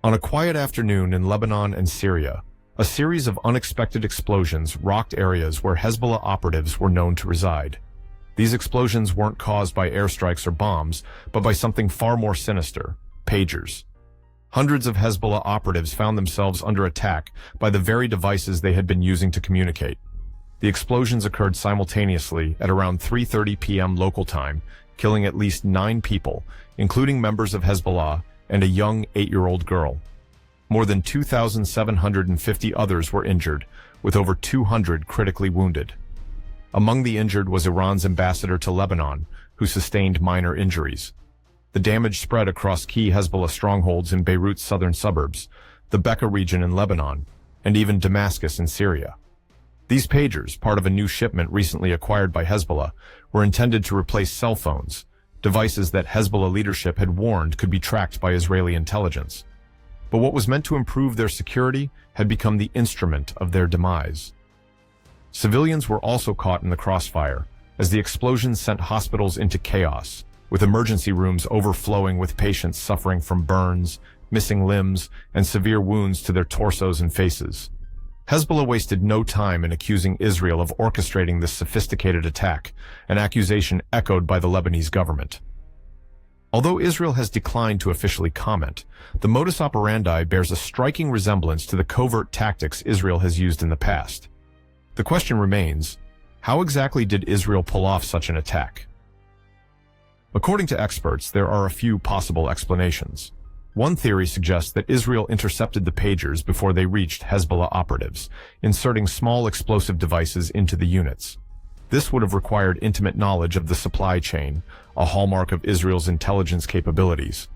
On a quiet afternoon in Lebanon and Syria, a series of unexpected explosions rocked areas where Hezbollah operatives were known to reside. These explosions weren't caused by airstrikes or bombs, but by something far more sinister: pagers. Hundreds of Hezbollah operatives found themselves under attack by the very devices they had been using to communicate. The explosions occurred simultaneously at around 3:30 p.m. local time, killing at least 9 people, including members of Hezbollah and a young 8-year-old girl. More than 2,750 others were injured, with over 200 critically wounded. Among the injured was Iran's ambassador to Lebanon, who sustained minor injuries. The damage spread across key Hezbollah strongholds in Beirut's southern suburbs, the Bekaa region in Lebanon, and even Damascus in Syria. These pagers, part of a new shipment recently acquired by Hezbollah, were intended to replace cell phones, devices that Hezbollah leadership had warned could be tracked by Israeli intelligence. But what was meant to improve their security had become the instrument of their demise. Civilians were also caught in the crossfire, as the explosions sent hospitals into chaos, with emergency rooms overflowing with patients suffering from burns, missing limbs, and severe wounds to their torsos and faces. Hezbollah wasted no time in accusing Israel of orchestrating this sophisticated attack, an accusation echoed by the Lebanese government. Although Israel has declined to officially comment, the modus operandi bears a striking resemblance to the covert tactics Israel has used in the past. The question remains, how exactly did Israel pull off such an attack? According to experts, there are a few possible explanations. One theory suggests that Israel intercepted the pagers before they reached Hezbollah operatives, inserting small explosive devices into the units. This would have required intimate knowledge of the supply chain, a hallmark of Israel's intelligence capabilities.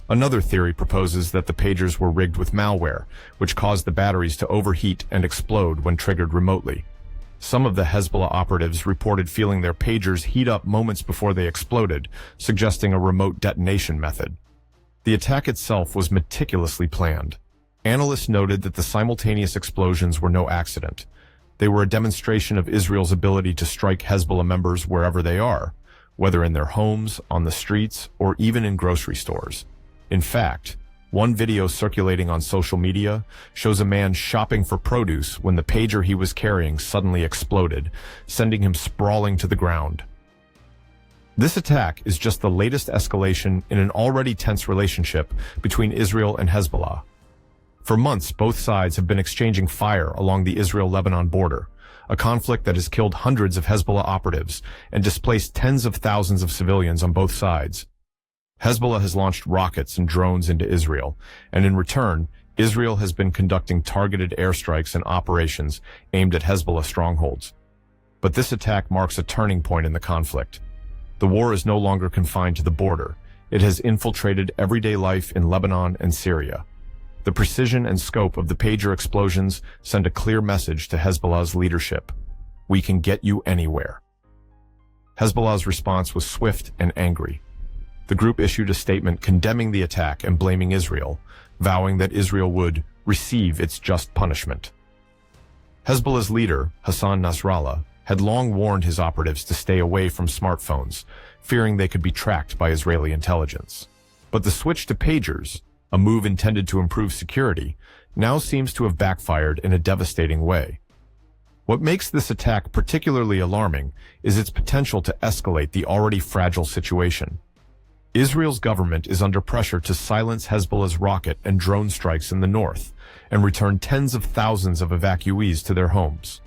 Another theory proposes that the pagers were rigged with malware, which caused the batteries to overheat and explode when triggered remotely. Some of the Hezbollah operatives reported feeling their pagers heat up moments before they exploded, suggesting a remote detonation method. The attack itself was meticulously planned. Analysts noted that the simultaneous explosions were no accident. They were a demonstration of Israel's ability to strike Hezbollah members wherever they are, whether in their homes, on the streets, or even in grocery stores. In fact, one video circulating on social media shows a man shopping for produce when the pager he was carrying suddenly exploded, sending him sprawling to the ground. This attack is just the latest escalation in an already tense relationship between Israel and Hezbollah. For months, both sides have been exchanging fire along the Israel-Lebanon border, a conflict that has killed hundreds of Hezbollah operatives and displaced tens of thousands of civilians on both sides. Hezbollah has launched rockets and drones into Israel, and in return, Israel has been conducting targeted airstrikes and operations aimed at Hezbollah strongholds. But this attack marks a turning point in the conflict. The war is no longer confined to the border. It has infiltrated everyday life in Lebanon and Syria. The precision and scope of the pager explosions send a clear message to Hezbollah's leadership: we can get you anywhere. Hezbollah's response was swift and angry. The group issued a statement condemning the attack and blaming Israel, vowing that Israel would receive its just punishment. Hezbollah's leader, Hassan Nasrallah, had long warned his operatives to stay away from smartphones, fearing they could be tracked by Israeli intelligence. But the switch to pagers, a move intended to improve security, now seems to have backfired in a devastating way. What makes this attack particularly alarming is its potential to escalate the already fragile situation. Israel's government is under pressure to silence Hezbollah's rocket and drone strikes in the north and return tens of thousands of evacuees to their homes.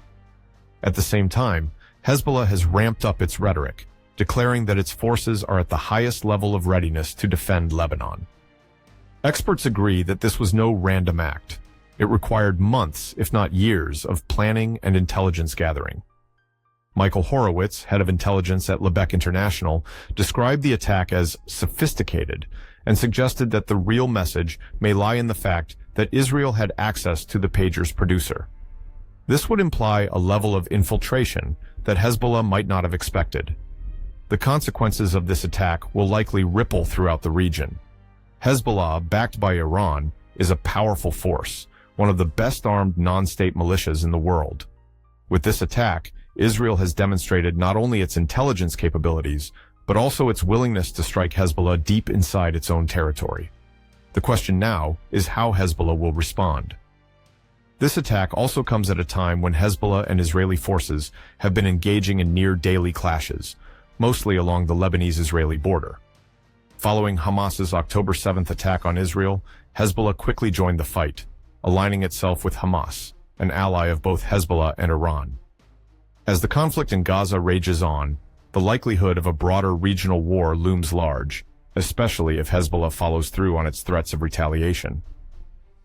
At the same time, Hezbollah has ramped up its rhetoric, declaring that its forces are at the highest level of readiness to defend Lebanon. Experts agree that this was no random act. It required months, if not years, of planning and intelligence gathering. Michael Horowitz, head of intelligence at Lebanon International, described the attack as sophisticated and suggested that the real message may lie in the fact that Israel had access to the pager's producer. This would imply a level of infiltration that Hezbollah might not have expected. The consequences of this attack will likely ripple throughout the region. Hezbollah, backed by Iran, is a powerful force, one of the best-armed non-state militias in the world. With this attack, Israel has demonstrated not only its intelligence capabilities, but also its willingness to strike Hezbollah deep inside its own territory. The question now is how Hezbollah will respond. This attack also comes at a time when Hezbollah and Israeli forces have been engaging in near-daily clashes, mostly along the Lebanese-Israeli border. Following Hamas's October 7th attack on Israel, Hezbollah quickly joined the fight, aligning itself with Hamas, an ally of both Hezbollah and Iran. As the conflict in Gaza rages on, the likelihood of a broader regional war looms large, especially if Hezbollah follows through on its threats of retaliation.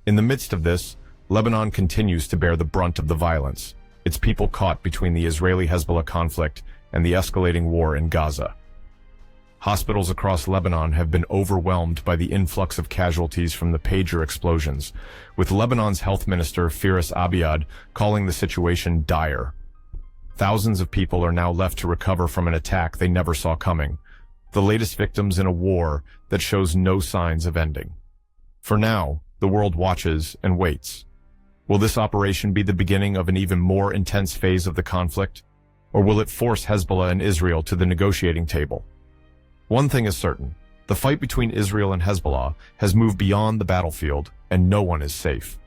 In the midst of this, Lebanon continues to bear the brunt of the violence, its people caught between the Israeli-Hezbollah conflict and the escalating war in Gaza. Hospitals across Lebanon have been overwhelmed by the influx of casualties from the pager explosions, with Lebanon's health minister Firas Abiad calling the situation dire. Thousands of people are now left to recover from an attack they never saw coming, the latest victims in a war that shows no signs of ending. For now, the world watches and waits. Will this operation be the beginning of an even more intense phase of the conflict, or will it force Hezbollah and Israel to the negotiating table? One thing is certain, the fight between Israel and Hezbollah has moved beyond the battlefield, and no one is safe.